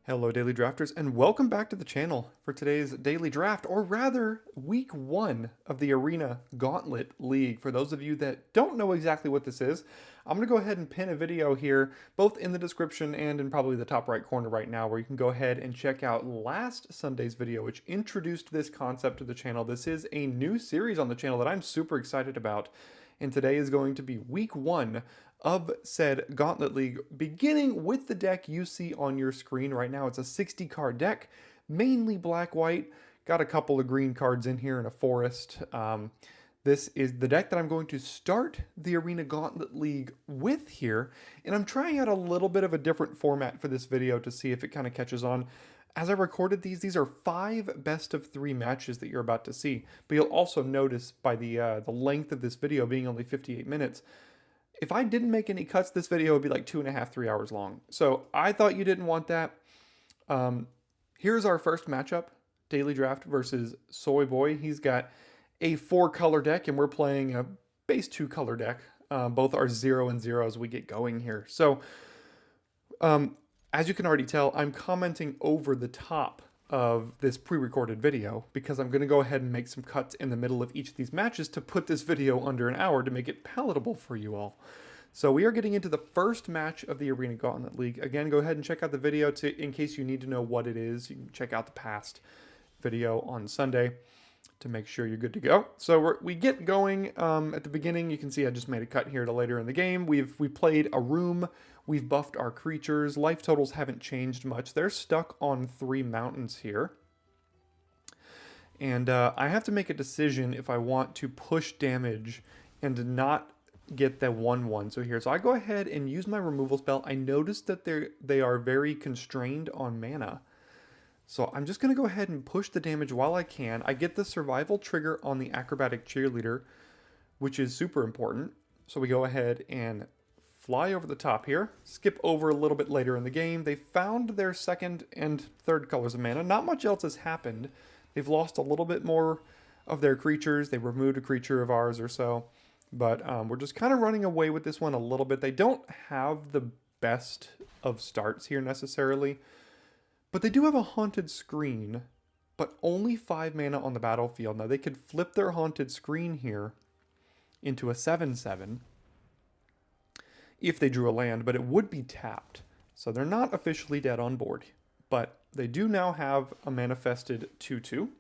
Hello Daily Drafters and welcome back to the channel for today's daily draft, or rather week 1 of the Arena Gauntlet League. For those of you that don't know exactly what this is, I'm going to go ahead and pin a video here both in the description and in probably the top right corner right now, where you can go ahead and check out last Sunday's video which introduced this concept to the channel. This is a new series on the channel that I'm super excited about, and today is going to be week 1 of said Gauntlet League, beginning with the deck you see on your screen right now. It's a 60 card deck, mainly black-white, got a couple of green cards in here and a forest. This is the deck that I'm going to start the Arena Gauntlet League with here, and I'm trying out a little bit of a different format for this video to see if it kind of catches on. As I recorded these are 5 best of 3 matches that you're about to see, but you'll also notice by the length of this video being only 58 minutes, if I didn't make any cuts, this video would be like 2.5, 3 hours long. So I thought you didn't want that. Here's our first matchup, Daily Draft versus Soy Boy. He's got a 4-color deck, and we're playing a base 2-color deck. Both are 0 and 0 as we get going here. So, as you can already tell, I'm commenting over the top of this pre-recorded video because I'm going to go ahead and make some cuts in the middle of each of these matches to put this video under an hour to make it palatable for you all. So we are getting into the first match of the Arena Gauntlet League. Again, go ahead and check out the video in case you need to know what it is. You can check out the past video on Sunday to make sure you're good to go. So we get going at the beginning. You can see I just made a cut here to later in the game. We played a room. We've buffed our creatures. Life totals haven't changed much. They're stuck on 3 mountains here. And I have to make a decision if I want to push damage and not get the 1/1. So I go ahead and use my removal spell. I noticed that they are very constrained on mana. So I'm just going to go ahead and push the damage while I can. I get the survival trigger on the acrobatic cheerleader, which is super important. So we go ahead and fly over the top here, skip over a little bit later in the game. They found their 2nd and 3rd colors of mana. Not much else has happened. They've lost a little bit more of their creatures. They removed a creature of ours or so. But we're just kind of running away with this one a little bit. They don't have the best of starts here necessarily. But they do have a haunted screen, but only 5 mana on the battlefield. Now they could flip their haunted screen here into a 7/7 if they drew a land, but it would be tapped. So they're not officially dead on board, but they do now have a manifested 2/2.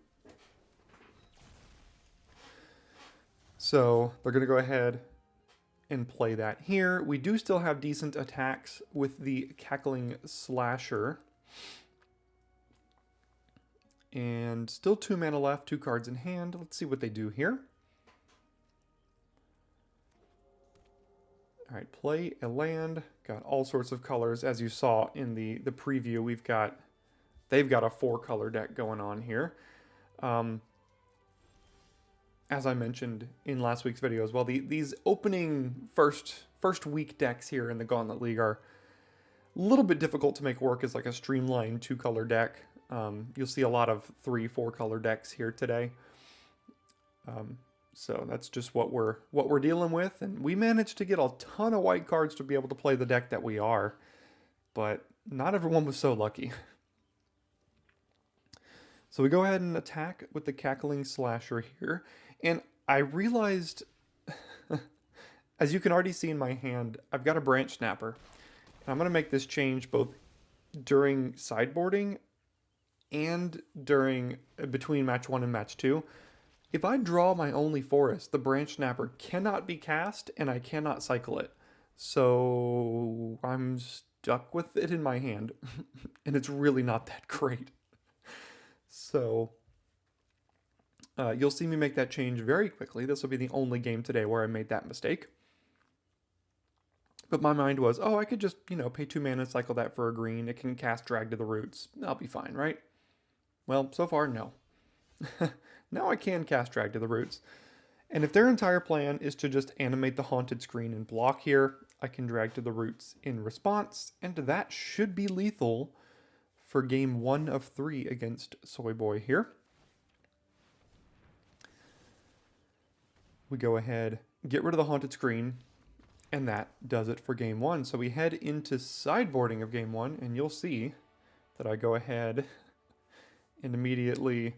So they're going to go ahead and play that here. We do still have decent attacks with the Cackling Slasher. And still 2 mana left, 2 cards in hand. Let's see what they do here. All right, play a land. Got all sorts of colors. As you saw in the preview, they've got a 4-color deck going on here. As I mentioned in last week's video as well, these opening first week decks here in the Gauntlet League are a little bit difficult to make work as like a streamlined 2-color deck. You'll see a lot of 3-4 color decks here today. So that's just what we're dealing with, and we managed to get a ton of white cards to be able to play the deck that we are, but not everyone was so lucky. So we go ahead and attack with the Cackling Slasher here, and I realized, as you can already see in my hand, I've got a Branch Snapper, and I'm going to make this change both during sideboarding and between match 1 and match 2. If I draw my only forest, the Branch Snapper cannot be cast and I cannot cycle it. So I'm stuck with it in my hand and it's really not that great. So you'll see me make that change very quickly. This will be the only game today where I made that mistake. But my mind was, oh, I could just, pay 2 mana, cycle that for a green. It can cast Drag to the Roots. I'll be fine, right? Well, so far, no. Now I can cast Drag to the Roots. And if their entire plan is to just animate the haunted screen and block here, I can Drag to the Roots in response, and that should be lethal for game 1 of 3 against Soy Boy here. We go ahead, get rid of the haunted screen, and that does it for game 1. So we head into sideboarding of game 1, and you'll see that I go ahead and immediately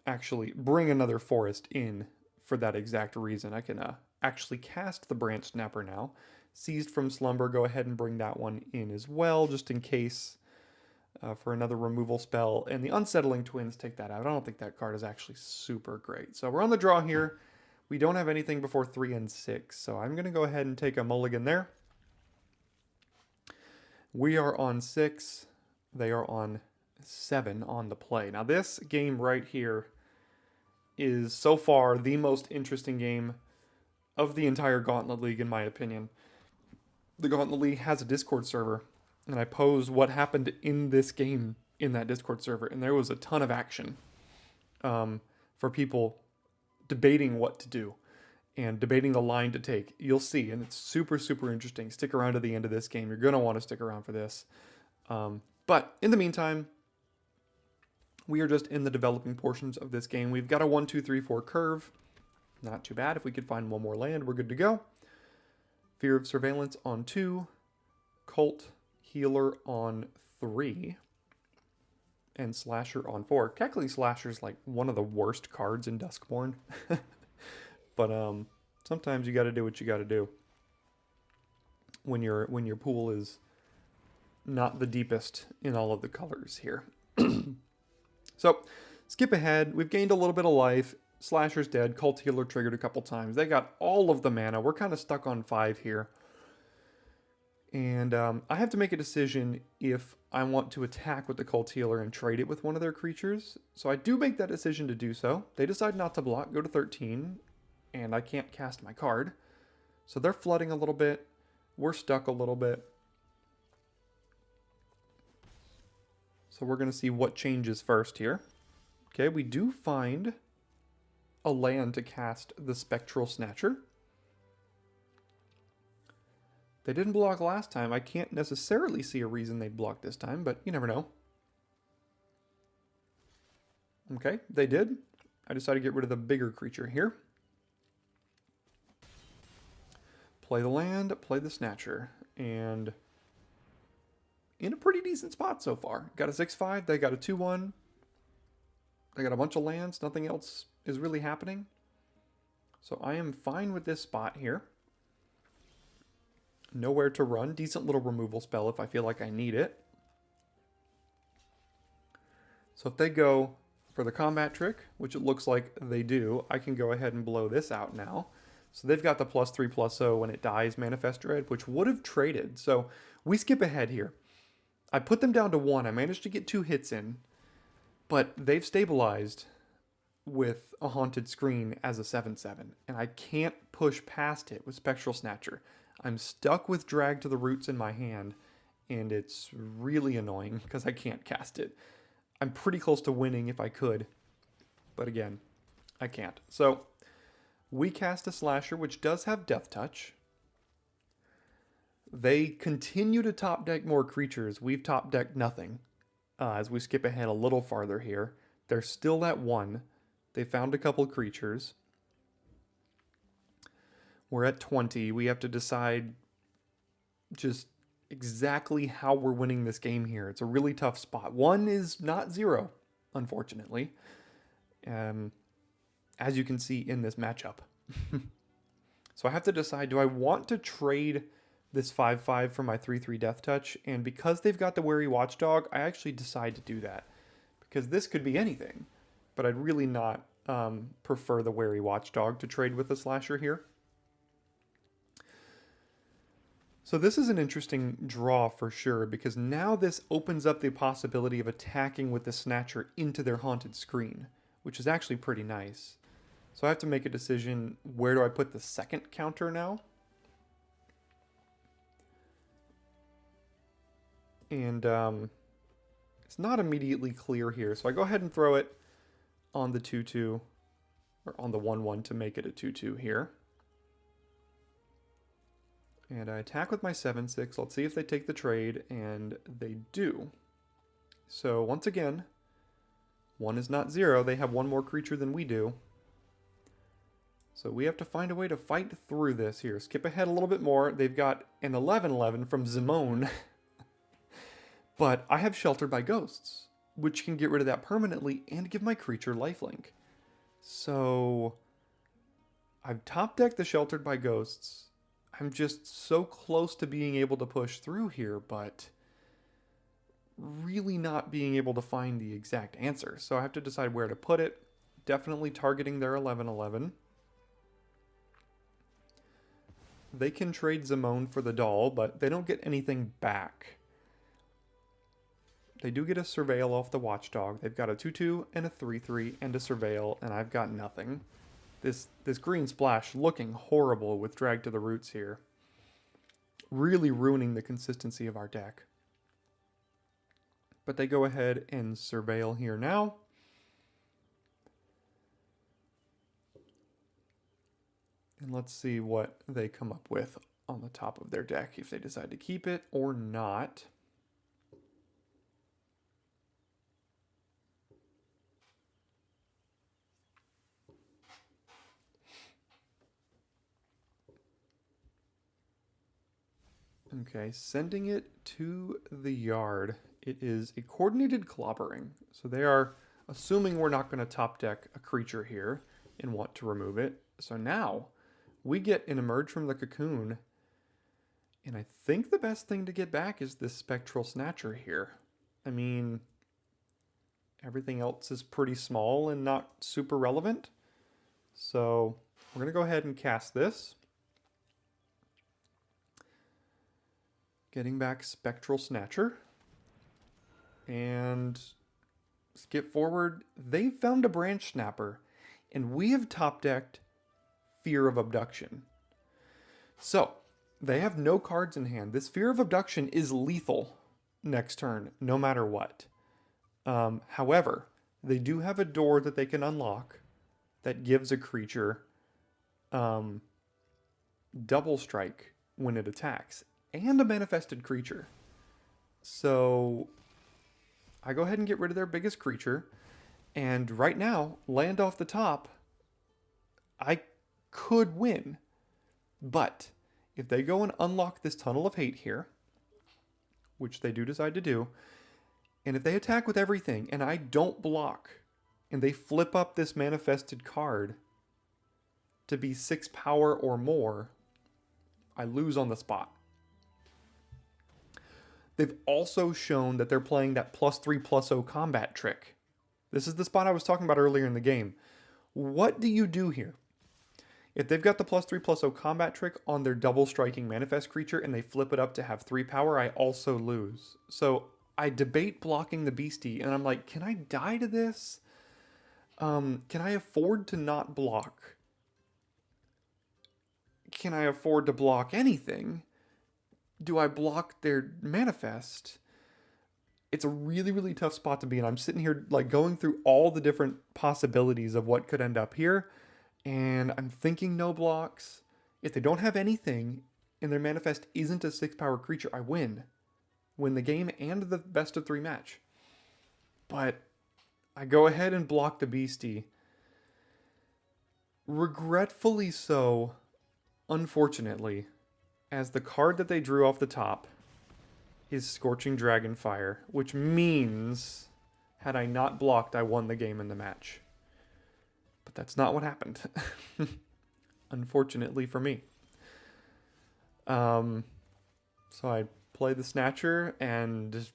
actually bring another forest in for that exact reason. I can actually cast the Branch Snapper now. Seized from Slumber, go ahead and bring that one in as well, just in case for another removal spell. And the Unsettling Twins take that out. I don't think that card is actually super great. So we're on the draw here. We don't have anything before 3 and 6, so I'm going to go ahead and take a mulligan there. We are on 6. They are on 7 on the play. Now this game right here is so far the most interesting game of the entire Gauntlet League, in my opinion. The Gauntlet League has a Discord server, and I posed what happened in this game in that Discord server, and there was a ton of action for people debating what to do and debating the line to take. You'll see, and it's super, super interesting. Stick around to the end of this game. You're going to want to stick around for this. But in the meantime, we are just in the developing portions of this game. We've got a 1, 2, 3, 4 curve. Not too bad. If we could find one more land, we're good to go. Fear of Surveillance on 2. Cult Healer on 3. And Slasher on 4. Technically, Slasher's like one of the worst cards in Duskmourn. But sometimes you got to do what you got to do when your pool is not the deepest in all of the colors here. So, skip ahead. We've gained a little bit of life. Slasher's dead. Cult Healer triggered a couple times. They got all of the mana. We're kind of stuck on 5 here. And I have to make a decision if I want to attack with the Cult Healer and trade it with one of their creatures. So I do make that decision to do so. They decide not to block, go to 13, and I can't cast my card. So they're flooding a little bit. We're stuck a little bit. So we're going to see what changes first here. Okay, we do find a land to cast the Spectral Snatcher. They didn't block last time. I can't necessarily see a reason they'd block this time, but you never know. Okay, they did. I decided to get rid of the bigger creature here. Play the land, play the Snatcher, and in a pretty decent spot so far. Got a 6/5, they got a 2/1. They got a bunch of lands, nothing else is really happening. So I am fine with this spot here. Nowhere to run. Decent little removal spell if I feel like I need it. So if they go for the combat trick, which it looks like they do, I can go ahead and blow this out now. So they've got the +3/+0 when it dies Manifest Dread, which would have traded. So we skip ahead here. I put them down to 1. I managed to get 2 hits in, but they've stabilized with a Haunted Screen as a 7/7, and I can't push past it with Spectral Snatcher. I'm stuck with Drag to the Roots in my hand, and it's really annoying because I can't cast it. I'm pretty close to winning if I could, but again, I can't. So we cast a Slasher, which does have Death Touch. They continue to top deck more creatures. We've top decked nothing. As we skip ahead a little farther here, they're still at 1. They found a couple creatures. We're at 20. We have to decide just exactly how we're winning this game here. It's a really tough spot. 1 is not 0, unfortunately. As you can see in this matchup. So I have to decide, do I want to trade this 5/5 for my 3/3 Death Touch? And because they've got the Wary Watchdog, I actually decide to do that. Because this could be anything, but I'd really not prefer the Wary Watchdog to trade with the Slasher here. So this is an interesting draw for sure, because now this opens up the possibility of attacking with the Snatcher into their Haunted Screen, which is actually pretty nice. So I have to make a decision, where do I put the second counter now? And it's not immediately clear here, so I go ahead and throw it on the 2/2, or on the 1/1 to make it a 2/2 here. And I attack with my 7/6. Let's see if they take the trade, and they do. So once again, 1 is not 0. They have 1 more creature than we do. So we have to find a way to fight through this here. Skip ahead a little bit more. They've got an 11/11 from Zimone. But I have Sheltered by Ghosts, which can get rid of that permanently and give my creature lifelink. So I've top decked the Sheltered by Ghosts. I'm just so close to being able to push through here, but really not being able to find the exact answer. So I have to decide where to put it. Definitely targeting their 11/11. They can trade Zimone for the doll, but they don't get anything back. They do get a Surveil off the Watchdog. They've got a 2/2 and a 3/3 and a Surveil, and I've got nothing. This green splash looking horrible with Drag to the Roots here. Really ruining the consistency of our deck. But they go ahead and Surveil here now. And let's see what they come up with on the top of their deck, if they decide to keep it or not. Okay, sending it to the yard. It is a coordinated clobbering. So they are assuming we're not going to top deck a creature here and want to remove it. So now we get an Emerge from the Cocoon. And I think the best thing to get back is this Spectral Snatcher here. I mean, everything else is pretty small and not super relevant. So we're going to go ahead and cast this. Getting back Spectral Snatcher. And skip forward. They found a Branch Snapper. And we have top decked Fear of Abduction. So, they have no cards in hand. This Fear of Abduction is lethal next turn, no matter what. However, they do have a door that they can unlock that gives a creature double strike when it attacks, and a manifested creature. So I go ahead and get rid of their biggest creature, and right now, land off the top, I could win. But if they go and unlock this Tunnel of Hate here, which they do decide to do, and if they attack with everything and I don't block, and they flip up this manifested card to be 6 power or more, I lose on the spot. They've also shown that they're playing that +3/+0 combat trick. This is the spot I was talking about earlier in the game. What do you do here? If they've got the +3/+0 combat trick on their double striking manifest creature and they flip it up to have 3 power, I also lose. So I debate blocking the beastie, and I'm like, can I die to this? Can I afford to not block? Can I afford to block anything? Do I block their manifest? It's a really, really tough spot to be in. I'm sitting here like going through all the different possibilities of what could end up here. And I'm thinking no blocks. If they don't have anything and their manifest isn't a 6 power creature, I win. Win the game and the best of 3 match. But I go ahead and block the beastie. Regretfully so, unfortunately, as the card that they drew off the top is Scorching Dragonfire, which means had I not blocked, I won the game in the match. But that's not what happened, unfortunately for me. So I play the Snatcher, and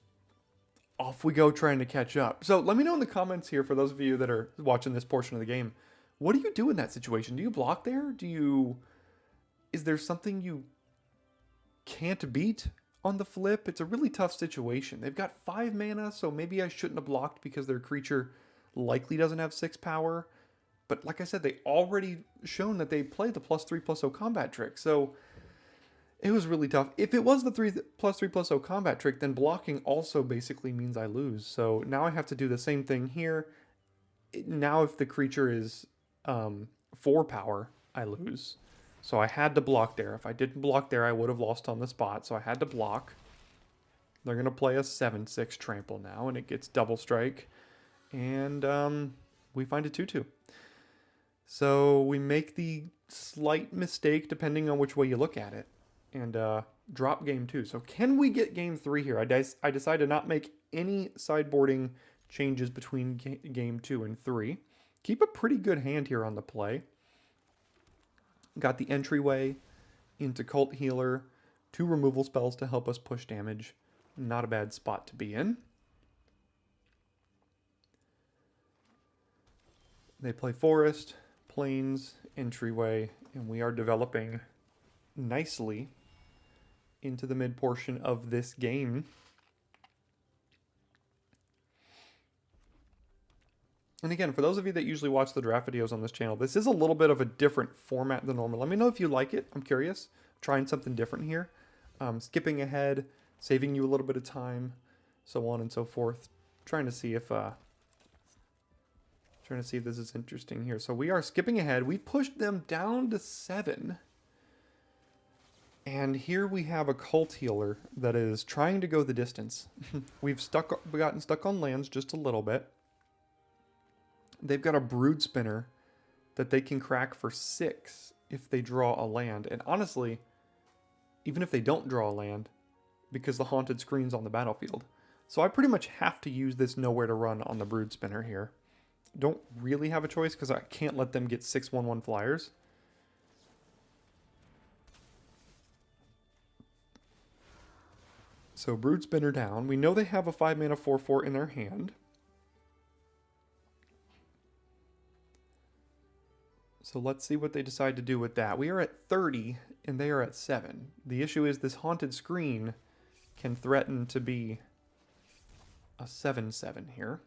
off we go trying to catch up. So let me know in the comments here, for those of you that are watching this portion of the game, what do you do in that situation? Do you block there? Is there something you can't beat on the flip? It's a really tough situation. They've got 5 mana, so maybe I shouldn't have blocked because their creature likely doesn't have 6 power. But like I said, they already shown that they play the +3/+0 combat trick. So it was really tough. If it was the +3/+0 combat trick, then blocking also basically means I lose. So now I have to do the same thing here. Now if the creature is 4 power, I lose. So I had to block there. If I didn't block there, I would have lost on the spot. So I had to block. They're going to play a 7/6 trample now, and it gets double strike. And we find a 2/2. So we make the slight mistake, depending on which way you look at it. and drop game 2. So can we get game 3 here? I decided to not make any sideboarding changes between game 2 and 3. Keep a pretty good hand here on the play. Got the entryway into Cult Healer, 2 removal spells to help us push damage. Not a bad spot to be in. They play Forest, Plains, Entryway, and we are developing nicely into the mid portion of this game. And again, for those of you that usually watch the draft videos on this channel, this is a little bit of a different format than normal. Let me know if you like it. I'm curious. I'm trying something different here. Skipping ahead, saving you a little bit of time, so on and so forth. Trying to see if this is interesting here. So we are skipping ahead. We pushed them down to 7. And here we have a Cult Healer that is trying to go the distance. We've gotten stuck on lands just a little bit. They've got a Brood Spinner that they can crack for 6 if they draw a land. And honestly, even if they don't draw a land, because the Haunted Screen's on the battlefield. So I pretty much have to use this Nowhere to Run on the Brood Spinner here. Don't really have a choice because I can't let them get 6/1/1 flyers. So Brood Spinner down. We know they have a 5-mana 4/4 in their hand. So let's see what they decide to do with that. We are at 30 and they are at 7. The issue is this Haunted Screen can threaten to be a 7/7 here.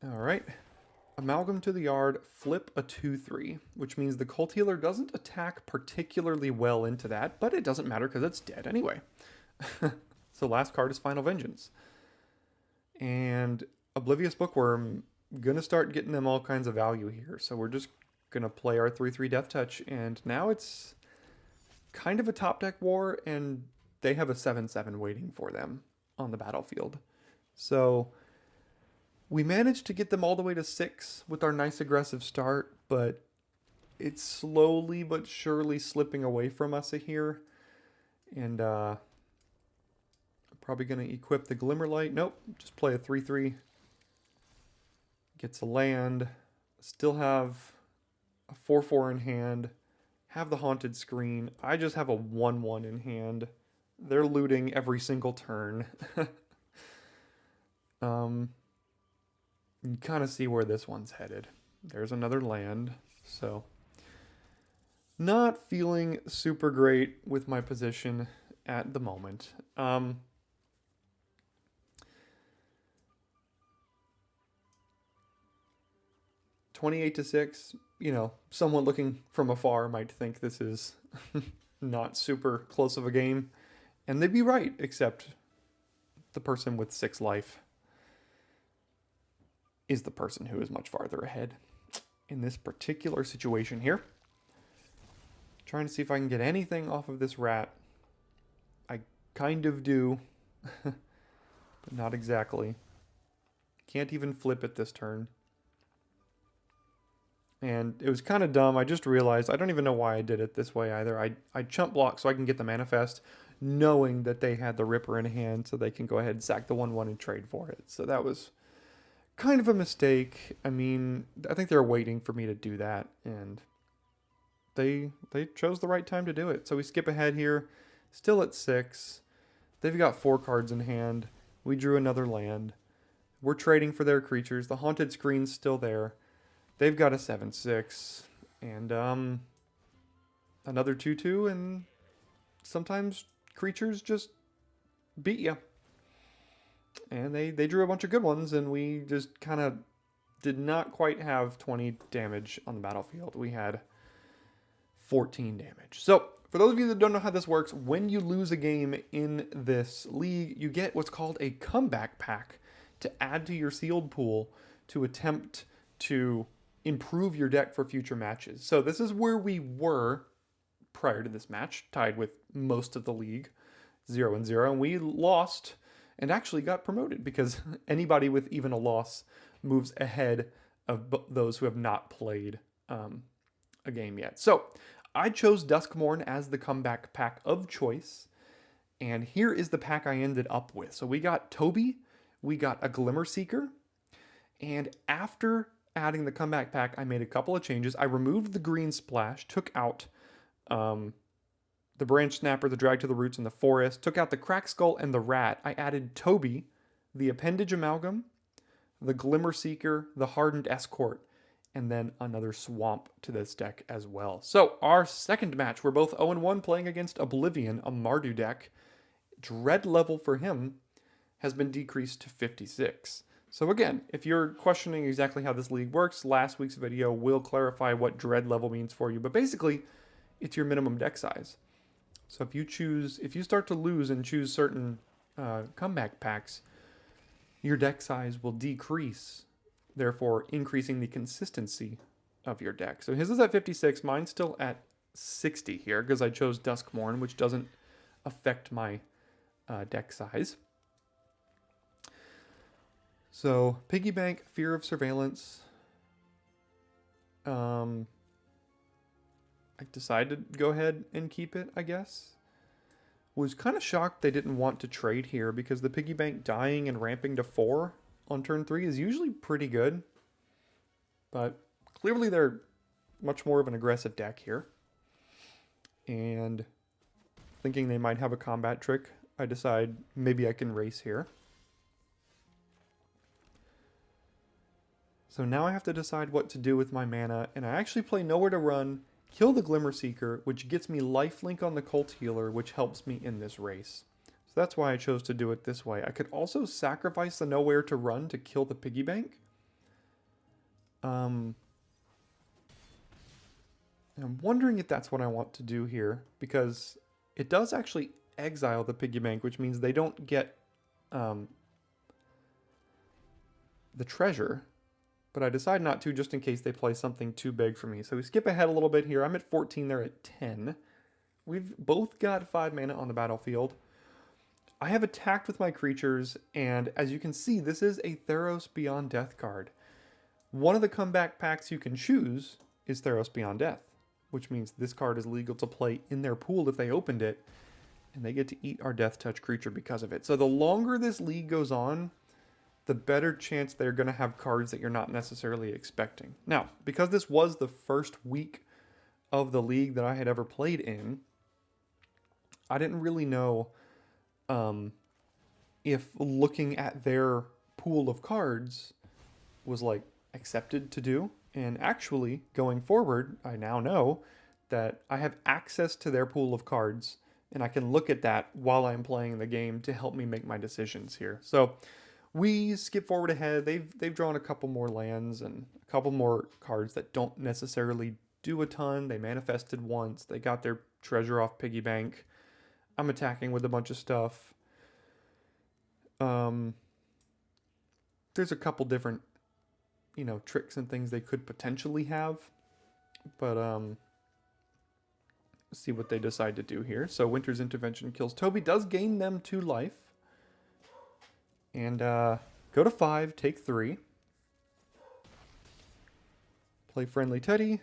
All right. Amalgam to the Yard, flip a 2/3, which means the Cult Healer doesn't attack particularly well into that, but it doesn't matter because it's dead anyway. So last card is Final Vengeance. And Oblivious Bookworm, gonna start getting them all kinds of value here. So we're just gonna play our 3/3 Death Touch, and now it's kind of a top deck war, and they have a 7/7 waiting for them on the battlefield. So we managed to get them all the way to 6 with our nice aggressive start, but it's slowly but surely slipping away from us here. And probably going to equip the Glimmerlight. Nope, just play a 3/3. Gets a land. Still have a 4/4 in hand. Have the Haunted Screen. I just have a 1/1 in hand. They're looting every single turn. You kind of see where this one's headed. There's another land. So not feeling super great with my position at the moment. 28-6, you know, someone looking from afar might think this is not super close of a game. And they'd be right, except the person with 6 life is the person who is much farther ahead in this particular situation here. Trying to see if I can get anything off of this rat. I kind of do, but not exactly. Can't even flip it this turn. And it was kind of dumb. I just realized, I don't even know why I did it this way either. I chump block so I can get the manifest, knowing that they had the Ripper in hand, so they can go ahead and sack the 1/1 and trade for it. So that was kind of a mistake. I mean, I think they were waiting for me to do that, and they chose the right time to do it. So we skip ahead here, still at 6. They've got 4 cards in hand. We drew another land. We're trading for their creatures. The Haunted Screen's still there. They've got a 7/6 and another 2/2, and sometimes creatures just beat you. And they drew a bunch of good ones, and we just kind of did not quite have 20 damage on the battlefield. We had 14 damage. So for those of you that don't know how this works, when you lose a game in this league, you get what's called a comeback pack to add to your sealed pool to attempt to improve your deck for future matches. So this is where we were prior to this match, tied with most of the league, 0-0, and we lost and actually got promoted because anybody with even a loss moves ahead of those who have not played a game yet. So I chose Duskmourn as the comeback pack of choice, and here is the pack I ended up with. So we got Toby, we got a Glimmer Seeker, and after adding the comeback pack, I made a couple of changes. I removed the green splash, took out the Branch Snapper, the Drag to the Roots, and the Forest, took out the Crack Skull and the Rat. I added Toby, the Appendage Amalgam, the Glimmer Seeker, the Hardened Escort, and then another Swamp to this deck as well. So our second match, we're both 0-1 playing against Oblivion, a Mardu deck. Dread level for him has been decreased to 56. So again, if you're questioning exactly how this league works, last week's video will clarify what Dread level means for you. But basically, it's your minimum deck size. So if you start to lose and choose certain comeback packs, your deck size will decrease, therefore increasing the consistency of your deck. So his is at 56, mine's still at 60 here because I chose Duskmourn, which doesn't affect my deck size. So Piggy Bank, Fear of Surveillance. I decided to go ahead and keep it, I guess. Was kind of shocked they didn't want to trade here because the Piggy Bank dying and ramping to 4 on turn 3 is usually pretty good. But clearly they're much more of an aggressive deck here. And thinking they might have a combat trick, I decide maybe I can race here. So now I have to decide what to do with my mana, and I actually play Nowhere to Run, kill the Glimmer Seeker, which gets me lifelink on the Cult Healer, which helps me in this race. So that's why I chose to do it this way. I could also sacrifice the Nowhere to Run to kill the Piggy Bank. I'm wondering if that's what I want to do here, because it does actually exile the Piggy Bank, which means they don't get the treasure. But I decide not to just in case they play something too big for me. So we skip ahead a little bit here. I'm at 14, they're at 10. We've both got 5 mana on the battlefield. I have attacked with my creatures, and as you can see, this is a Theros Beyond Death card. One of the comeback packs you can choose is Theros Beyond Death, which means this card is legal to play in their pool if they opened it, and they get to eat our Death Touch creature because of it. So the longer this league goes on, the better chance they're going to have cards that you're not necessarily expecting. Now, because this was the first week of the league that I had ever played in, I didn't really know if looking at their pool of cards was like accepted to do. And actually, going forward, I now know that I have access to their pool of cards, and I can look at that while I'm playing the game to help me make my decisions here. So we skip forward ahead. They've drawn a couple more lands and a couple more cards that don't necessarily do a ton. They manifested once. They got their treasure off Piggy Bank. I'm attacking with a bunch of stuff. There's a couple different, tricks and things they could potentially have. But let's see what they decide to do here. So Winter's Intervention kills Toby. Does gain them 2 life. And go to 5, take 3. Play Friendly Teddy.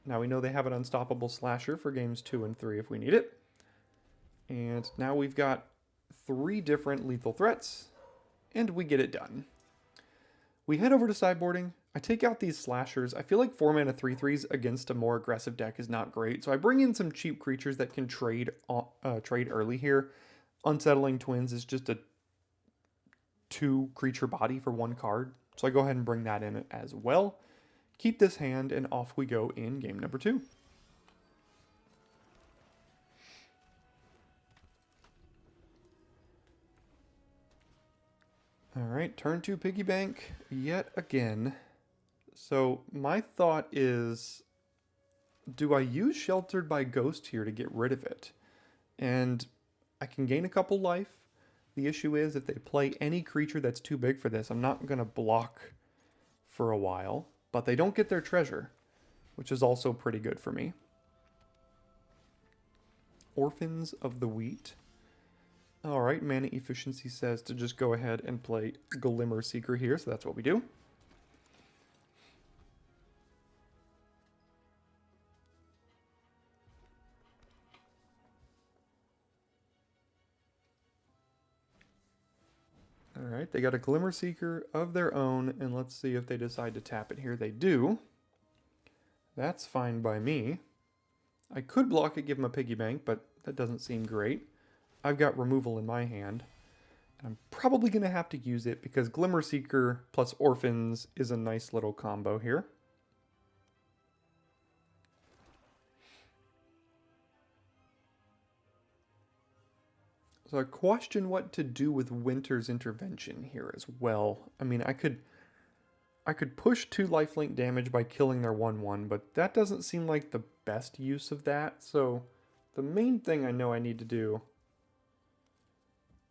Now we know they have an Unstoppable Slasher for games 2 and 3 if we need it. And now we've got 3 different lethal threats, and we get it done. We head over to sideboarding. I take out these slashers. I feel like 4 mana 3/3s against a more aggressive deck is not great, so I bring in some cheap creatures that can trade early here. Unsettling Twins is just a 2 creature body for 1 card. So I go ahead and bring that in as well. Keep this hand, and off we go in game number 2. Alright, turn 2 Piggy Bank yet again. So my thought is, do I use Sheltered by Ghost here to get rid of it? And I can gain a couple life. The issue is, if they play any creature that's too big for this, I'm not going to block for a while. but they don't get their treasure, which is also pretty good for me. Orphans of the Wheat. Alright, mana efficiency says to just go ahead and play Glimmer Seeker here, so that's what we do. Alright, they got a Glimmer Seeker of their own, and let's see if they decide to tap it here. They do. That's fine by me. I could block it, give them a piggy bank, but that doesn't seem great. I've got removal in my hand. I'm probably going to have to use it because Glimmer Seeker plus Orphans is a nice little combo here. So I question what to do with Winter's Intervention here as well. I mean, I could push 2 lifelink damage by killing their 1/1, but that doesn't seem like the best use of that. So the main thing I know I need to do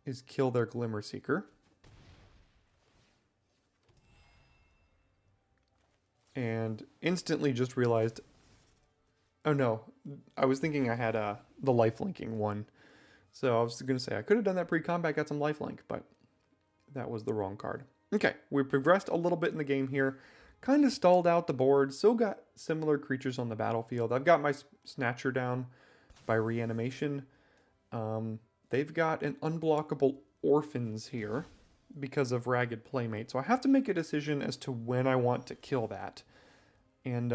is kill their Glimmer Seeker. And instantly just realized, oh no, I was thinking I had the lifelinking one. So I was going to say, I could have done that pre-combat, got some lifelink, but that was the wrong card. Okay, we progressed a little bit in the game here. Kind of stalled out the board, still got similar creatures on the battlefield. I've got my Snatcher down by reanimation. They've got an unblockable Orphans here because of Ragged Playmate. So I have to make a decision as to when I want to kill that. And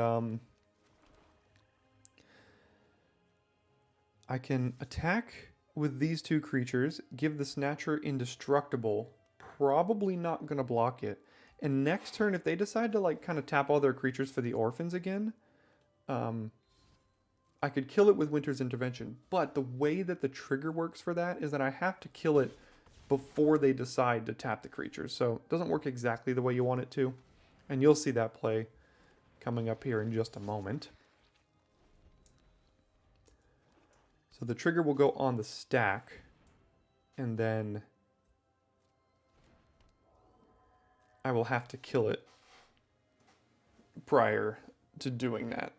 I can attack with these 2 creatures, give the Snatcher indestructible, probably not going to block it. And next turn, if they decide to like kind of tap all their creatures for the Orphans again, I could kill it with Winter's Intervention, but the way that the trigger works for that is that I have to kill it before they decide to tap the creatures. So it doesn't work exactly the way you want it to. And you'll see that play coming up here in just a moment. So the trigger will go on the stack, and then I will have to kill it prior to doing that.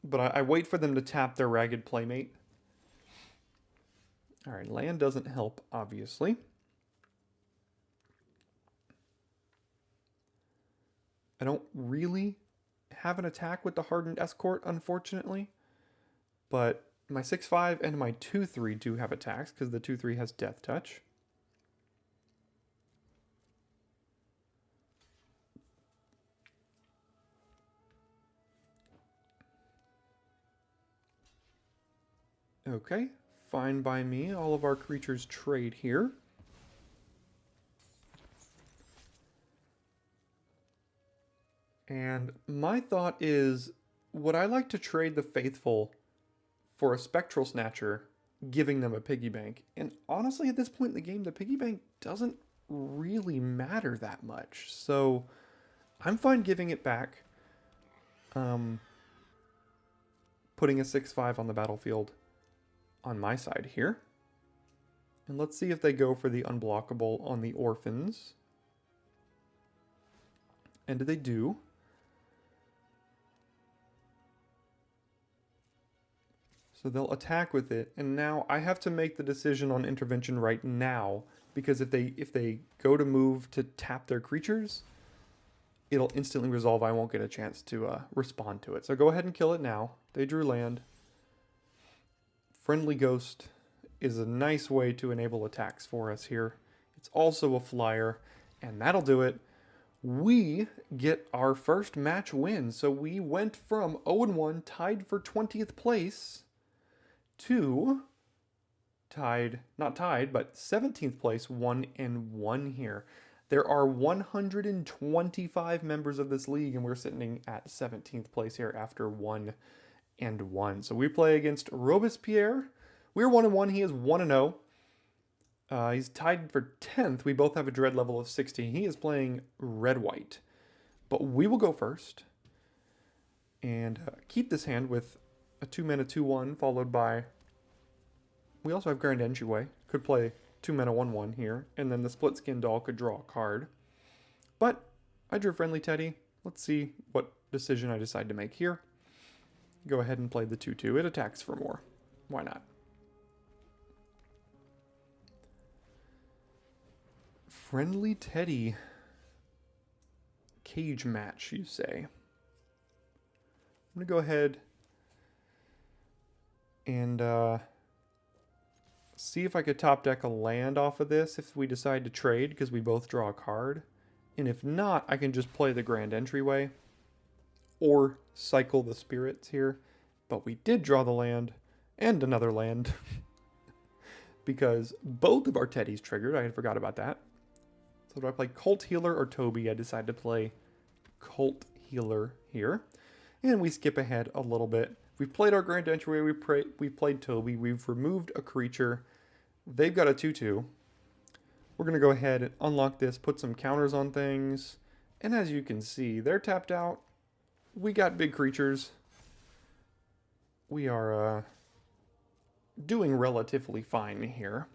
But I wait for them to tap their Ragged Playmate. Alright, land doesn't help, obviously. I don't really have an attack with the Hardened Escort, unfortunately. But my 6/5 and my 2/3 do have attacks, because the 2/3 has Death Touch. Okay, fine by me. All of our creatures trade here. And my thought is, would I like to trade the Faithful for a Spectral Snatcher, giving them a piggy bank? And honestly, at this point in the game, the piggy bank doesn't really matter that much. So I'm fine giving it back. Putting a 6/5 on the battlefield on my side here. And let's see if they go for the unblockable on the Orphans. And they do. So they'll attack with it, and now I have to make the decision on intervention right now, because if they go to move to tap their creatures, it'll instantly resolve. I won't get a chance to respond to it. So go ahead and kill it now. They drew land. Friendly Ghost is a nice way to enable attacks for us here. It's also a flyer, and that'll do it. We get our first match win. So we went from 0-1, tied for 20th place, to not tied, but 17th place, 1-1 here. There are 125 members of this league, and we're sitting at 17th place here after 1-1. So we play against Robespierre. We're 1-1. He is 1-0. He's tied for 10th. We both have a dread level of 60. He is playing red-white. But we will go first and keep this hand with a 2-mana 2-1, followed by... We also have Grand Entryway. Could play 2-mana 1-1 here, and then the Split Skin Doll could draw a card. But I drew Friendly Teddy. let's see what decision I decide to make here. Go ahead and play the 2/2. It attacks for more. Why not? Friendly Teddy. Cage match, you say. I'm going to go ahead and see if I could top deck a land off of this if we decide to trade, because we both draw a card. And if not, I can just play the Grand Entryway or cycle the spirits here. But we did draw the land and another land because both of our Teddies triggered. I had forgot about that. So do I play Cult Healer or Toby? I decided to play Cult Healer here. And we skip ahead a little bit. We've played our Grand Entryway, we've played Toby, we've removed a creature. They've got a 2/2. We're going to go ahead and unlock this, put some counters on things. And as you can see, they're tapped out. We got big creatures. We are doing relatively fine here.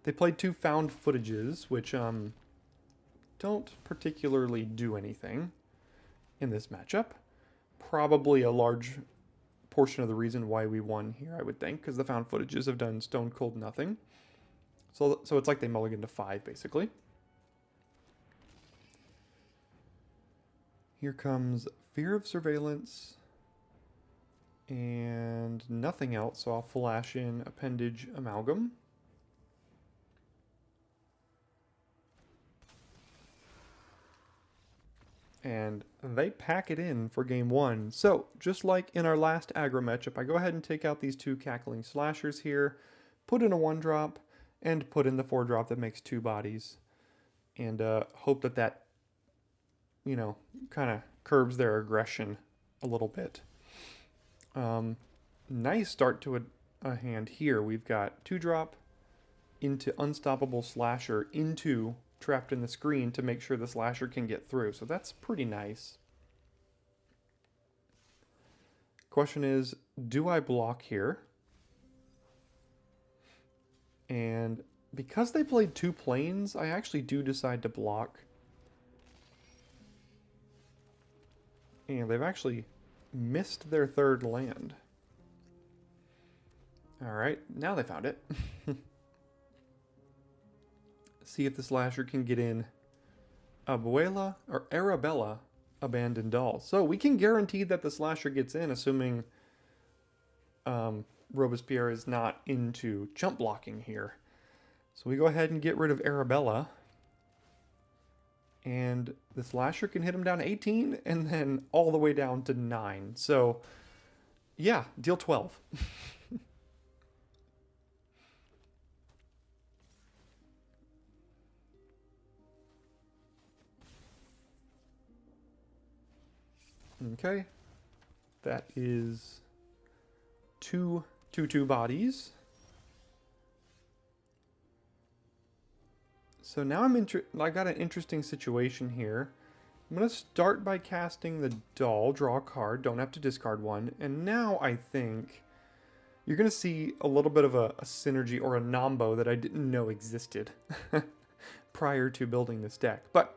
They played 2 found footages, which don't particularly do anything in this matchup. Probably a large portion of the reason why we won here, I would think, because the found footages have done stone cold nothing. So it's like they mulligan to 5, basically. Here comes Fear of Surveillance and nothing else, so I'll flash in Appendage Amalgam. And they pack it in for game 1. So, just like in our last aggro matchup, I go ahead and take out these 2 Cackling Slashers here, put in a 1-drop, and put in the 4-drop that makes 2 bodies. And hope that, you know, kind of curbs their aggression a little bit. Nice start to a hand here. We've got 2-drop into Unstoppable Slasher into Trapped in the Screen to make sure the Slasher can get through. So that's pretty nice. Question is, do I block here? And because they played 2 planes, I actually do decide to block. And they've actually missed their 3rd land. Alright, now they found it. See if the Slasher can get in Abuela or Arabella Abandoned Doll. So we can guarantee that the Slasher gets in, assuming Robespierre is not into jump blocking here. So we go ahead and get rid of Arabella. And the Slasher can hit him down 18 and then all the way down to 9. So yeah, deal 12. Okay, that is 2 2/2 bodies. So now I got an interesting situation here. I'm going to start by casting the doll, draw a card, don't have to discard one, and now I think you're going to see a little bit of a synergy or a nombo that I didn't know existed prior to building this deck. But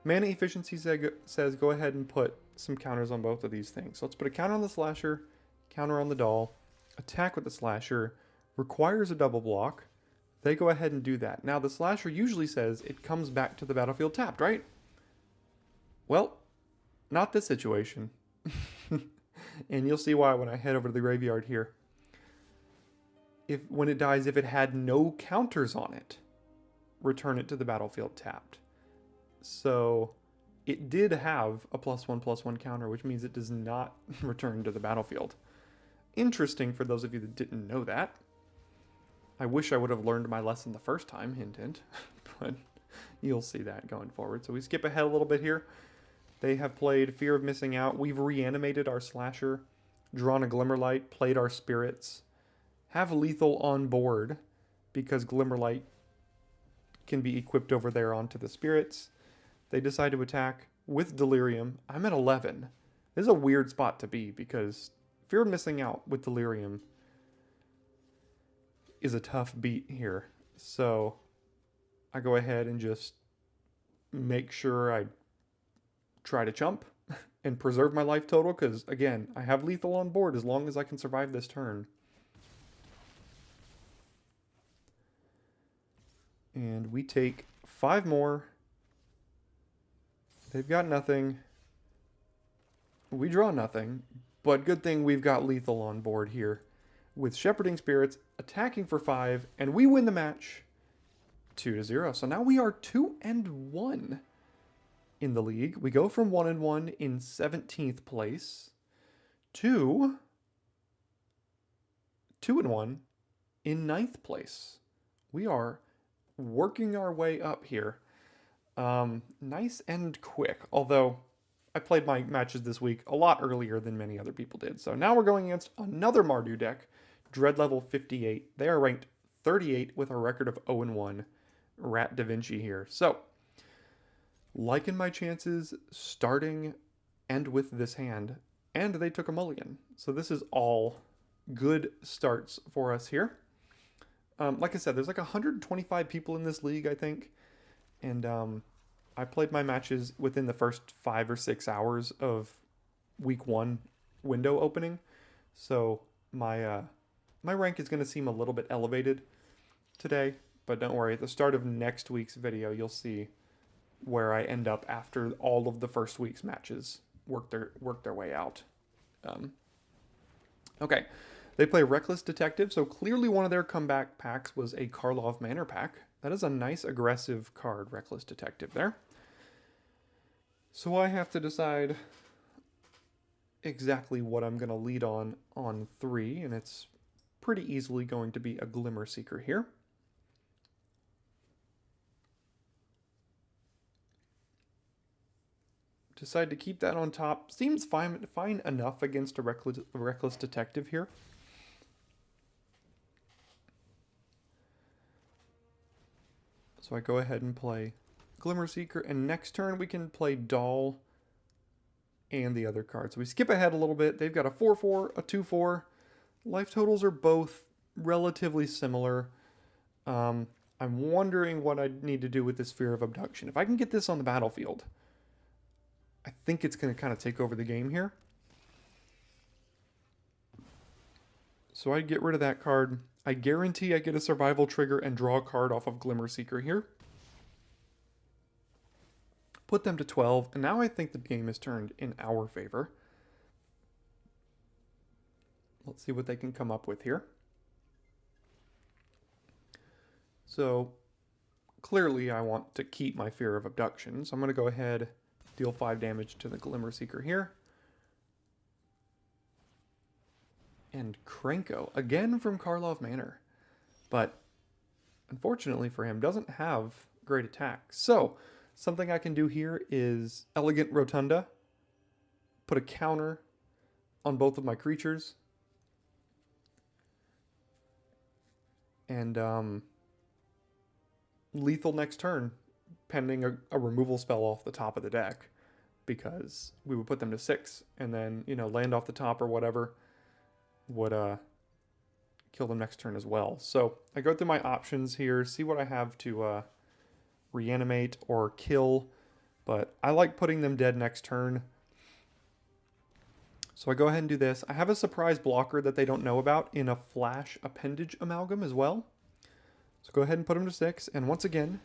mana efficiency says go ahead and put some counters on both of these things. So let's put a counter on the Slasher, counter on the doll, attack with the Slasher, requires a double block. They go ahead and do that. Now the Slasher usually says it comes back to the battlefield tapped, right? Well, not this situation. And you'll see why when I head over to the graveyard here. When it dies, if it had no counters on it, return it to the battlefield tapped. So it did have a +1/+1 counter, which means it does not return to the battlefield. Interesting for those of you that didn't know that. I wish I would have learned my lesson the first time, hint hint, but you'll see that going forward. So we skip ahead a little bit here. They have played Fear of Missing Out. We've reanimated our Slasher, drawn a Glimmerlight, played our Spirits, have Lethal on board because Glimmerlight can be equipped over there onto the Spirits. They decide to attack with Delirium. I'm at 11. This is a weird spot to be because Fear of Missing Out with Delirium is a tough beat here. So I go ahead and just make sure I try to chump and preserve my life total, because, again, I have lethal on board as long as I can survive this turn. And we take 5 more. They've got nothing. We draw nothing, but good thing we've got lethal on board here with Shepherding Spirits attacking for 5, and we win the match 2-0. So now we are 2-1 in the league. We go from 1-1 in 17th place to 2-1 in 9th place. We are working our way up here. Nice and quick, although I played my matches this week a lot earlier than many other people did. So now we're going against another Mardu deck, Dread level 58. They are ranked 38 with a record of 0-1. Rat Da Vinci here. So, liking my chances starting and with this hand. And they took a mulligan. So this is all good starts for us here. Like I said, there's like 125 people in this league, I think. And I played my matches within the first 5 or 6 hours of week 1 window opening. So my rank is going to seem a little bit elevated today. But don't worry, at the start of next week's video, you'll see where I end up after all of the first week's matches work their way out. Okay, they play Reckless Detective, so clearly one of their comeback packs was a Karlov Manor pack. That is a nice aggressive card, Reckless Detective there. So I have to decide exactly what I'm going to lead on 3, and it's pretty easily going to be a Glimmer Seeker here. Decide to keep that on top. Seems fine enough against a reckless Detective here. So I go ahead and play Glimmer Seeker, and next turn we can play Doll and the other card. So we skip ahead a little bit. They've got a 4-4, a 2-4. Life totals are both relatively similar. I'm wondering what I need to do with this Sphere of Abduction. If I can get this on the battlefield, I think it's going to kind of take over the game here. So I get rid of that card. I guarantee I get a survival trigger and draw a card off of Glimmer Seeker here. Put them to 12, and now I think the game is turned in our favor. Let's see what they can come up with here. So clearly I want to keep my Fear of Abduction, so I'm going to go ahead, deal 5 damage to the Glimmer Seeker here. And Krenko, again from Karlov Manor. But unfortunately for him, doesn't have great attack. So something I can do here is Elegant Rotunda. Put a counter on both of my creatures. And lethal next turn, pending a removal spell off the top of the deck. Because we would put them to 6 and then, you know, land off the top or whatever would kill them next turn as well. So I go through my options here, see what I have to reanimate or kill, but I like putting them dead next turn. So I go ahead and do this. I have a surprise blocker that they don't know about in a Flash Appendage Amalgam as well. So go ahead and put them to 6, and once again,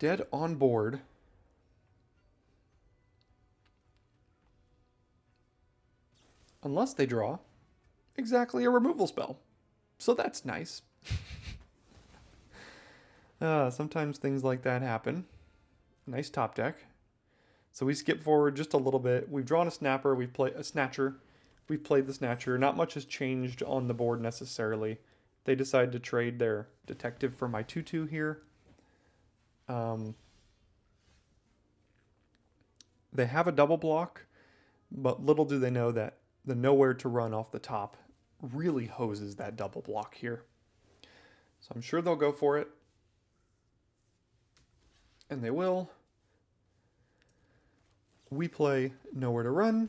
dead on board. Unless they draw exactly a removal spell. So that's nice. Sometimes things like that happen. Nice top deck. So we skip forward just a little bit. We've drawn a Snapper. We've played a Snatcher. We've played the Snatcher. Not much has changed on the board necessarily. They decide to trade their Detective for my 2-2 here. They have a double block, but little do they know that the Nowhere to Run off the top really hoses that double block here. So I'm sure they'll go for it. And they will. We play Nowhere to Run,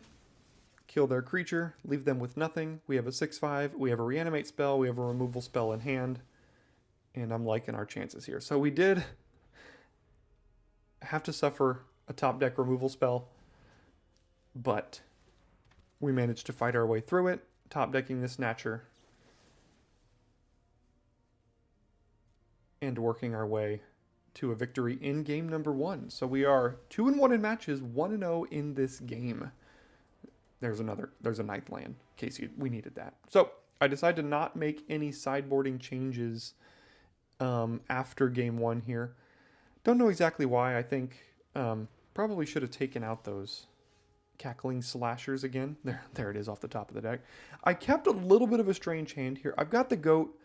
kill their creature, leave them with nothing. We have a 6/5, we have a Reanimate spell, we have a removal spell in hand, and I'm liking our chances here. So we did have to suffer a top deck removal spell, but we managed to fight our way through it, top decking the Snatcher and working our way to a victory in game number 1. So we are 2-1 in matches, 1-0 in this game. There's a 9th land, in case we needed that. So I decided to not make any sideboarding changes after game 1 here. Don't know exactly why. I think probably should have taken out those Cackling Slashers again. There it is off the top of the deck. I kept a little bit of a strange hand here. I've got the Goat,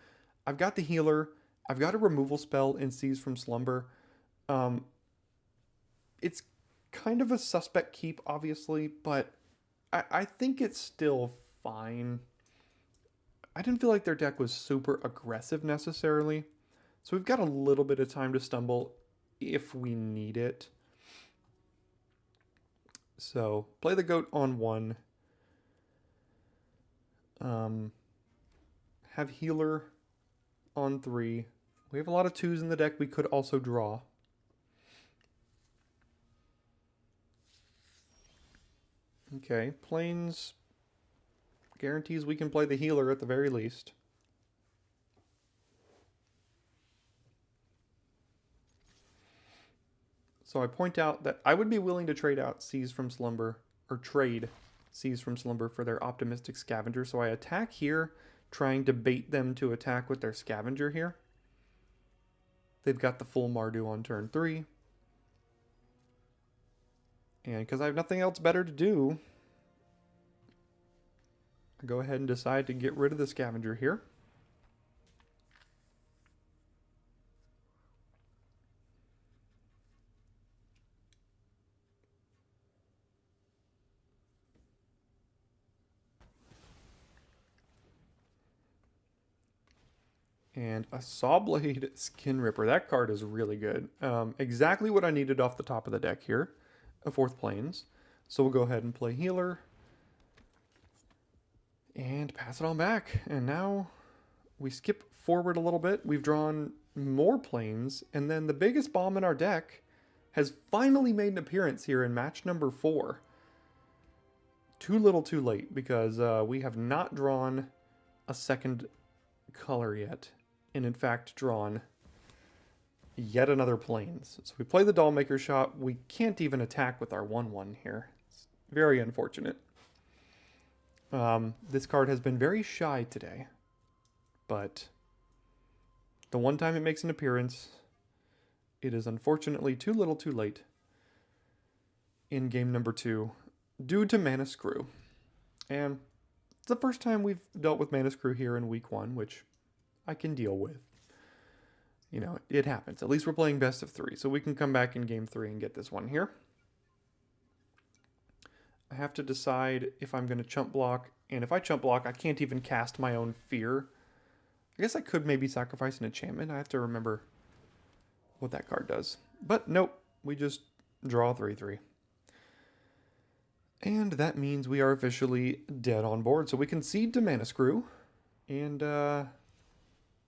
I've got the Healer, I've got a removal spell in Seize from Slumber. It's kind of a suspect keep, obviously, but I think it's still fine. I didn't feel like their deck was super aggressive necessarily. So we've got a little bit of time to stumble if we need it. So play the Goat on 1. Have Healer on 3. We have a lot of 2s in the deck we could also draw. Okay, Plains guarantees we can play the Healer at the very least. So I point out that I would be willing to trade out Seize from Slumber, or trade Seize from Slumber for their Optimistic Scavenger. So I attack here, trying to bait them to attack with their Scavenger here. They've got the full Mardu on turn 3. And because I have nothing else better to do, I go ahead and decide to get rid of the Scavenger here. And a Sawblade Skin Ripper. That card is really good. Exactly what I needed off the top of the deck here. A 4th Plains. So we'll go ahead and play Healer. And pass it on back. And now we skip forward a little bit. We've drawn more Plains. And then the biggest bomb in our deck has finally made an appearance here in match number 4. Too little too late, because we have not drawn a second color yet. And in fact drawn yet another Plains. So we play the Dollmaker shot. We can't even attack with our 1/1 here. It's very unfortunate. This card has been very shy today, but the one time it makes an appearance, it is unfortunately too little too late in game number 2 due to Mana Screw. And it's the first time we've dealt with Mana Screw here in week 1, which I can deal with. You know, it happens. At least we're playing best of 3, so we can come back in game 3 and get this one here. I have to decide if I'm going to chump block, and if I chump block, I can't even cast my own Fear. I guess I could maybe sacrifice an enchantment. I have to remember what that card does. But nope, we just draw 3/3. And that means we are officially dead on board. So we concede to Mana Screw, and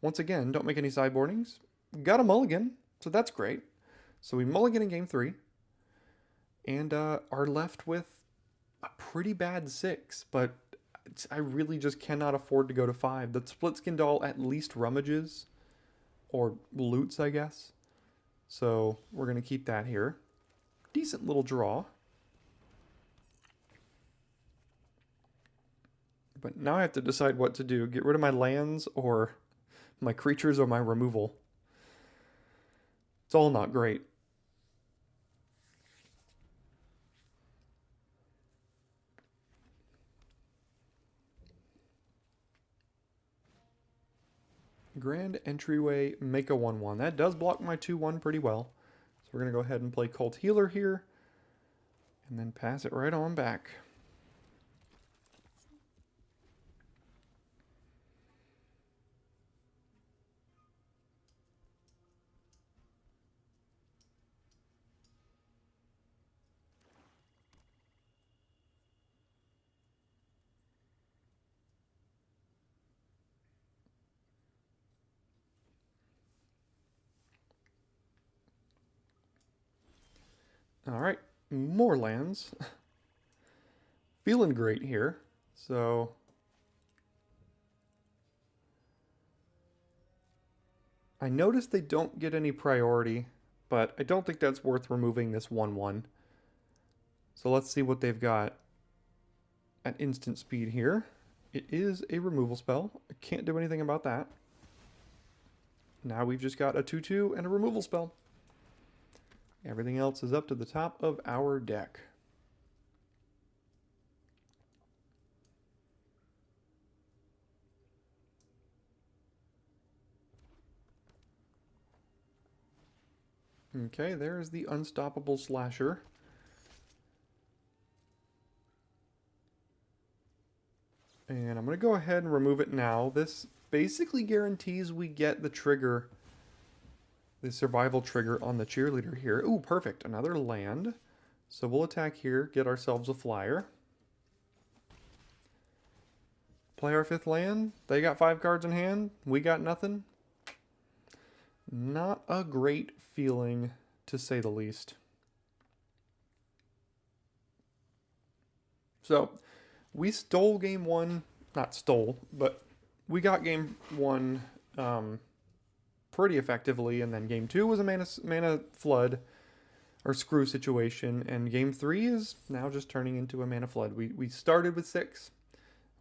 once again, don't make any sideboardings. Got a mulligan, so that's great. So we mulligan in game 3. And are left with a pretty bad 6. But I really just cannot afford to go to 5. The Split Skin Doll at least rummages. Or loots, I guess. So we're going to keep that here. Decent little draw. But now I have to decide what to do. Get rid of my lands or my creatures or my removal. It's all not great. Grand Entryway, make a 1/1. That does block my 2/1 pretty well. So we're going to go ahead and play Cult Healer here. And then pass it right on back. All right, more lands. Feeling great here. So I noticed they don't get any priority, but I don't think that's worth removing this 1/1. So let's see what they've got at instant speed here. It is a removal spell. I can't do anything about that. Now we've just got a 2/2 and a removal spell. Everything else is up to the top of our deck. Okay, there's the Unstoppable Slasher. And I'm going to go ahead and remove it now. This basically guarantees we get the trigger, the survival trigger on the cheerleader here. Ooh, perfect. Another land. So we'll attack here, get ourselves a flyer. Play our 5th land. They got 5 cards in hand. We got nothing. Not a great feeling, to say the least. So, we stole game 1. Not stole, but we got game 1 pretty effectively, and then game 2 was a mana flood or screw situation, and game 3 is now just turning into a mana flood. We started with 6.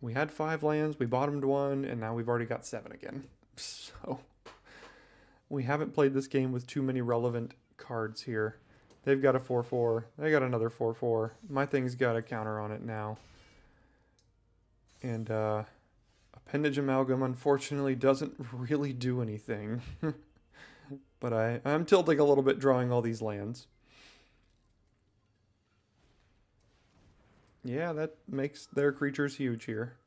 We had 5 lands, we bottomed 1, and now we've already got 7 again. So we haven't played this game with too many relevant cards here. They've got a 4/4. They got another 4/4. My thing's got a counter on it now. And Appendage Amalgam unfortunately doesn't really do anything. But I'm tilting a little bit drawing all these lands. Yeah, that makes their creatures huge here.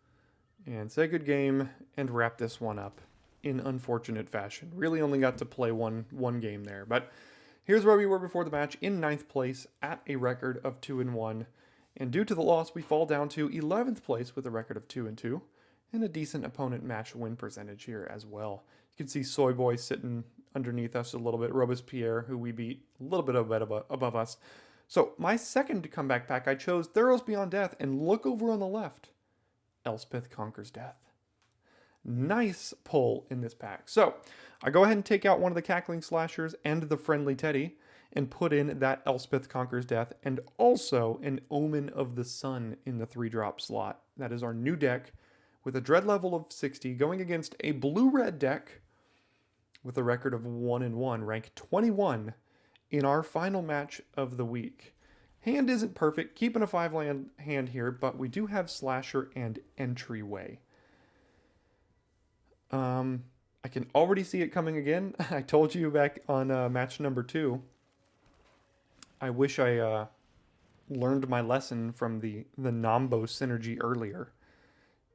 And say good game and wrap this one up in unfortunate fashion. Really only got to play one game there. But here's where we were before the match, in 9th place at a record of 2-1. And due to the loss, we fall down to 11th place with a record of 2-2. And a decent opponent match win percentage here as well. You can see Soy Boy sitting underneath us a little bit. Robespierre, who we beat a little bit above us. So my second comeback pack, I chose Theros Beyond Death, and look over on the left. Elspeth Conquers Death. Nice pull in this pack. So I go ahead and take out one of the Cackling Slashers and the Friendly Teddy and put in that Elspeth Conquers Death and also an Omen of the Sun in the 3-drop slot. That is our new deck with a dread level of 60 going against a blue-red deck with a record of 1-1, rank 21 in our final match of the week. Hand isn't perfect, keeping a 5-land hand here, but we do have Slasher and Entryway. I can already see it coming again. I told you back on match number 2. I wish I learned my lesson from the Nombo synergy earlier,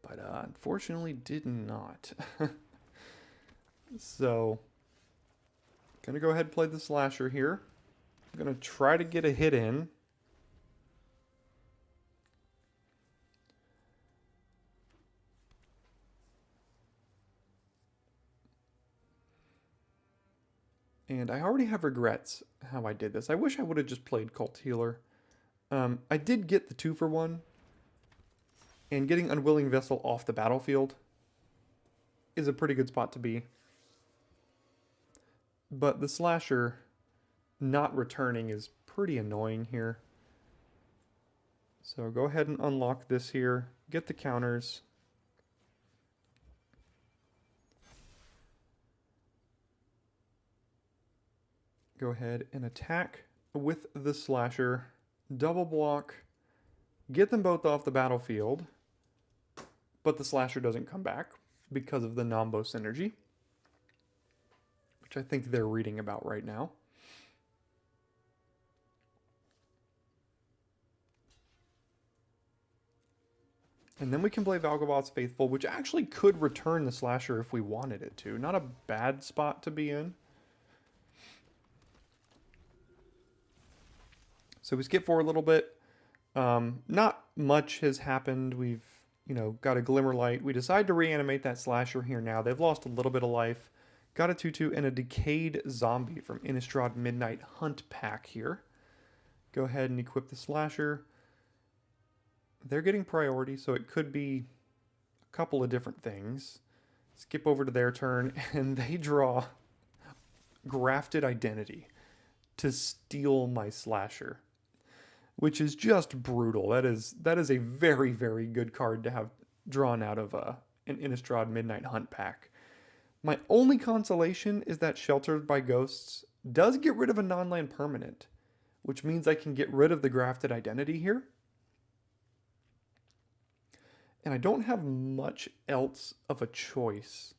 but unfortunately did not. So, gonna go ahead and play the Slasher here. I'm gonna try to get a hit in. And I already have regrets how I did this. I wish I would have just played Cult Healer. I did get the 2-for-1. And getting Unwilling Vessel off the battlefield is a pretty good spot to be. But the Slasher not returning is pretty annoying here. So go ahead and unlock this here. Get the counters. Go ahead and attack with the Slasher. Double block. Get them both off the battlefield. But the Slasher doesn't come back because of the Nombo synergy, which I think they're reading about right now. And then we can play Valgabot's Faithful, which actually could return the Slasher if we wanted it to. Not a bad spot to be in. So we skip forward a little bit. Not much has happened. We've, got a Glimmer Light. We decide to reanimate that Slasher here now. They've lost a little bit of life. Got a 2/2 and a Decayed Zombie from Innistrad Midnight Hunt pack here. Go ahead and equip the Slasher. They're getting priority, so it could be a couple of different things. Skip over to their turn, and they draw Grafted Identity to steal my Slasher, which is just brutal. That is a very, very good card to have drawn out of an Innistrad Midnight Hunt pack. My only consolation is that Sheltered by Ghosts does get rid of a non-land permanent, which means I can get rid of the Grafted Identity here. And I don't have much else of a choice.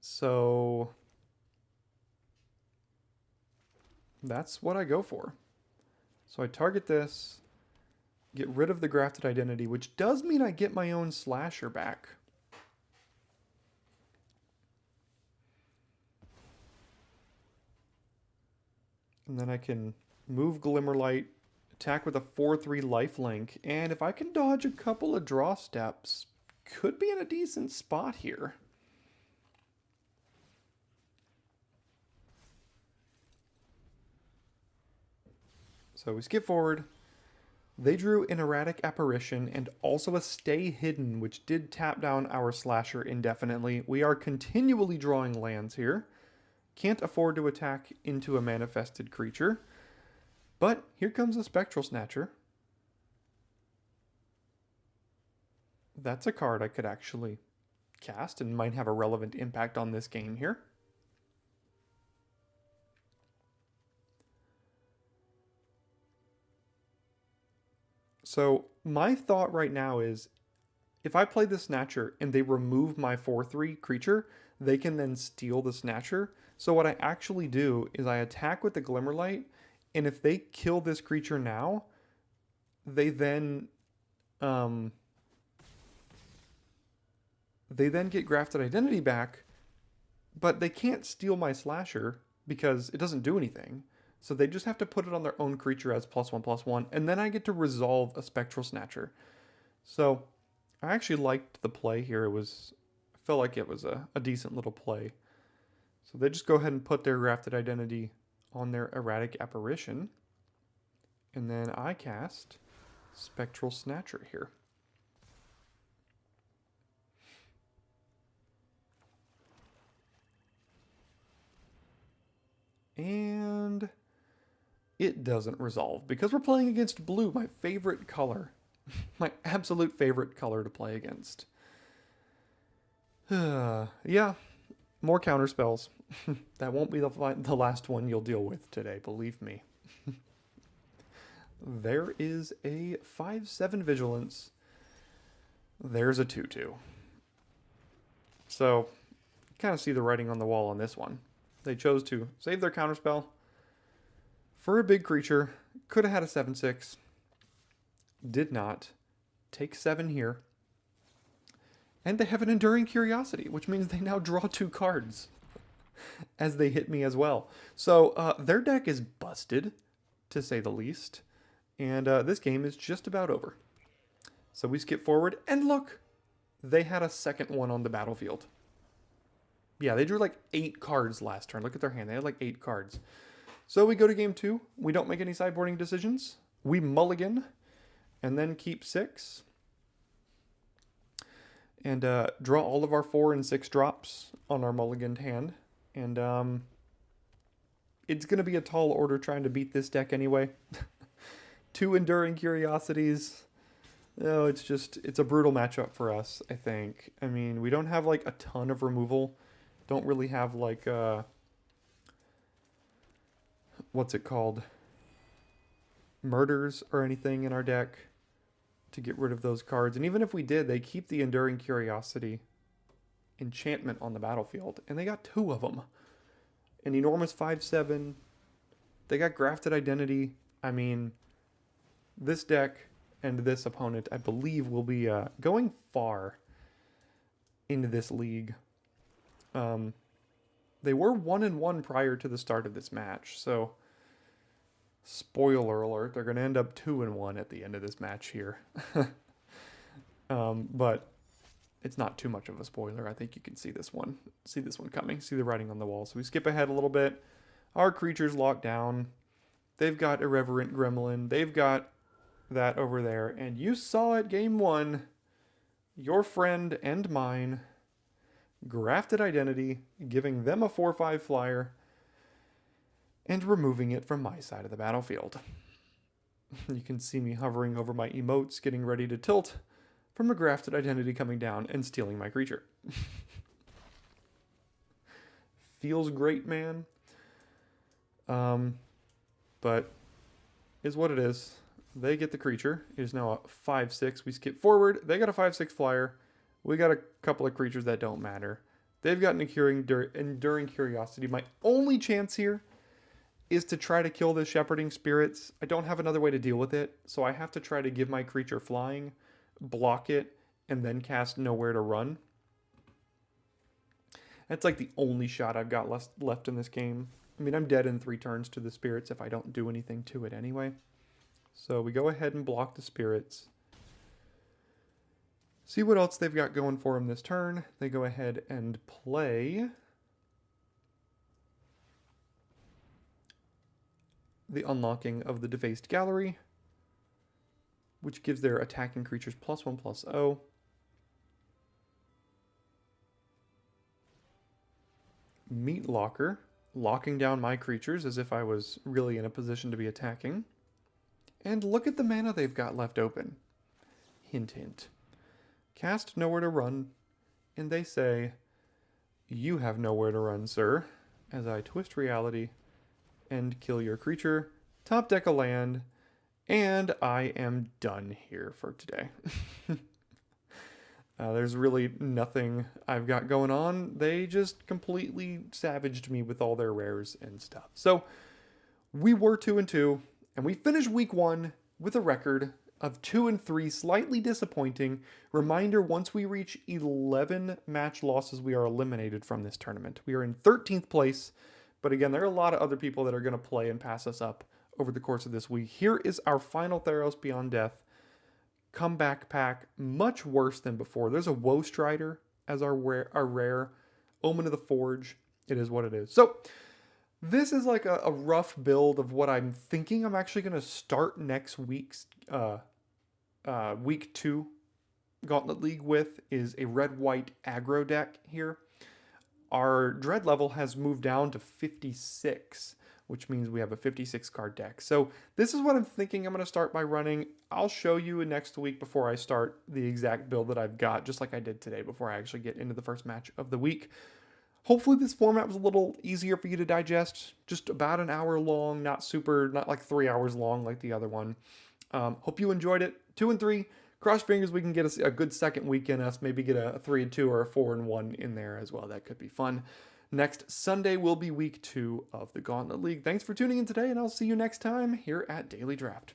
So that's what I go for. So I target this, get rid of the Grafted Identity, which does mean I get my own Slasher back. And then I can move Glimmerlight, attack with a 4/3 lifelink, and if I can dodge a couple of draw steps, could be in a decent spot here. So we skip forward. They drew an Erratic Apparition and also a Stay Hidden, which did tap down our Slasher indefinitely. We are continually drawing lands here. Can't afford to attack into a manifested creature. But here comes a Spectral Snatcher. That's a card I could actually cast and might have a relevant impact on this game here. So my thought right now is, if I play the Snatcher and they remove my 4/3 creature, they can then steal the Snatcher. So what I actually do is I attack with the Glimmerlight, and if they kill this creature now, they then get Grafted Identity back, but they can't steal my Slasher because it doesn't do anything. So they just have to put it on their own creature as +1/+1, and then I get to resolve a Spectral Snatcher. So I actually liked the play here. I felt like it was a decent little play. So they just go ahead and put their Grafted Identity on their Erratic Apparition. And then I cast Spectral Snatcher here. And it doesn't resolve because we're playing against blue, my favorite color. My absolute favorite color to play against. Yeah, more counter spells. That won't be the last one you'll deal with today, believe me. There is a 5/7 Vigilance. There's a 2/2. So, kind of see the writing on the wall on this one. They chose to save their counterspell for a big creature. Could have had a 7/6. Did not. Take 7 here. And they have an Enduring Curiosity, which means they now draw 2 cards as they hit me as well. So their deck is busted, to say the least. And this game is just about over. So we skip forward, and look, they had a second one on the battlefield. Yeah, they drew like 8 cards last turn. Look at their hand. They had like 8 cards. So we go to game 2. We don't make any sideboarding decisions. We mulligan and then keep 6. And draw all of our 4 and 6 drops on our mulliganed hand. And it's going to be a tall order trying to beat this deck anyway. 2 Enduring Curiosities. No, it's a brutal matchup for us, I think. I mean, we don't have like a ton of removal. Don't really have like, what's it called? Murders or anything in our deck to get rid of those cards. And even if we did, they keep the Enduring Curiosity enchantment on the battlefield. And they got 2 of them. An enormous 5/7. They got Grafted Identity. I mean, this deck and this opponent, I believe, will be going far into this league. They were 1-1 prior to the start of this match. So, spoiler alert, they're going to end up 2-1 at the end of this match here. But it's not too much of a spoiler. I think you can see this one coming, see the writing on the wall. So we skip ahead a little bit. Our creature's locked down. They've got Irreverent Gremlin. They've got that over there. And you saw it game one. Your friend and mine. Grafted Identity. Giving them a 4/5 flyer. And removing it from my side of the battlefield. You can see me hovering over my emotes, getting ready to tilt from a Grafted Identity coming down and stealing my creature. Feels great, man. But is what it is. They get the creature. It is now a 5/6. We skip forward. They got a 5/6 flyer. We got a couple of creatures that don't matter. They've got an Enduring Curiosity. My only chance here is to try to kill the Shepherding Spirits. I don't have another way to deal with it, so I have to try to give my creature flying, block it, and then cast Nowhere to Run. That's like the only shot I've got left in this game. I mean, I'm dead in 3 turns to the Spirits if I don't do anything to it anyway. So we go ahead and block the Spirits. See what else they've got going for them this turn. They go ahead and play the unlocking of the Defaced Gallery, which gives their attacking creatures +1/+0. Meat Locker, locking down my creatures as if I was really in a position to be attacking. And look at the mana they've got left open. Hint, hint. Cast Nowhere to Run, and they say, "You have nowhere to run, sir," as I twist reality and kill your creature, top deck a land, and I am done here for today. There's really nothing I've got going on. They just completely savaged me with all their rares and stuff. So we were 2-2, and we finished week 1 with a record of 2-3, slightly disappointing. Reminder, once we reach 11 match losses, we are eliminated from this tournament. We are in 13th place, but again, there are a lot of other people that are going to play and pass us up over the course of this week. Here is our final Theros Beyond Death comeback pack, much worse than before. There's a Woe Strider as our rare. Omen of the Forge. It is what it is. So this is like a rough build of what I'm thinking I'm actually going to start next week's week 2 Gauntlet League with, is a red-white aggro deck here. Our dread level has moved down to 56, which means we have a 56 card deck. So this is what I'm thinking I'm going to start by running. I'll show you next week before I start the exact build that I've got, just like I did today before I actually get into the first match of the week. Hopefully this format was a little easier for you to digest. Just about an hour long, not like 3 hours long like the other one. Hope you enjoyed it. 2-3. Cross fingers we can get a good second week in us. Maybe get a 3-2 or a 4-1 in there as well. That could be fun. Next Sunday will be week 2 of the Gauntlet League. Thanks for tuning in today, and I'll see you next time here at Daily Draft.